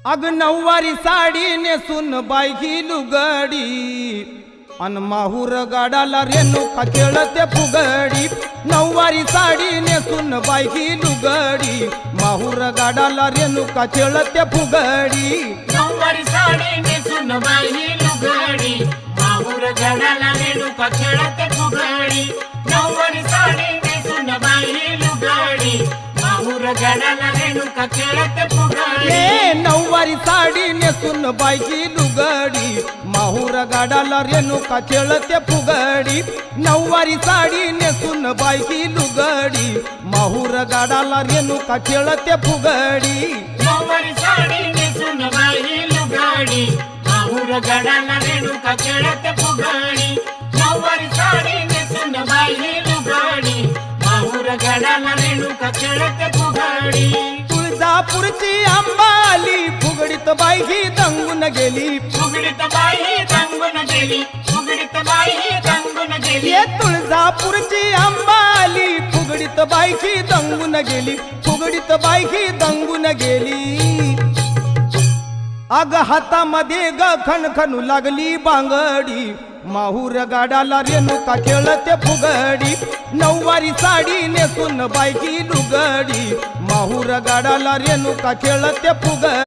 अग नऊवारी साडी नेसून बायकी लुगडी अन माहूर गाडाला रेणुका खेळते फुगडी। नऊवारी साडी नेसून बायकी लुगडी माहूर गाडाला रेणुका खेळते फुगडी। नऊवारी साडी नेसून बायकी लुगडी माहूर गाडाला रेणुका खेळते फुगडी। नऊवारी साडी नेसून बायकी लुगडी माहूर गाडाला रेणुका खेळते फुगडी। नऊवारी साडी नेसून बायकी लुगडी माहूर गाडाला रेणुका खेळते फुगडी। नऊवारी साडी नेसून बायकी लुगडी माहूर गाडाला रेणुका खेळते फुगडी। नऊवारी साडी नेसून बायकी लुगडी माहूर गाडाला रेणुका खेळते फुगडी। नऊवारी साडी नेसून बायकी लुगडी माहूर गाडाला रेणुका खेळते फुगडी। तुळजापूरची अंबाली फुगडीत बायकी दंगून गेली। फुगडीत बाई दंगून गेली, फुगडीत बाई दंगून गेली। ये तुळजापूरची अंबाली फुगडीत बायकी दंगून गेली, फुगडीत बायकी दंगून गेली। अग हातामध्ये ग खणखणू लागली बांगडी माहूर गाडाला रेणुका खेळते फुगडी। नऊवारी साडी नेसून बायकी लुगडी माहूर गाडाला रेणुका खेळते फुगडी।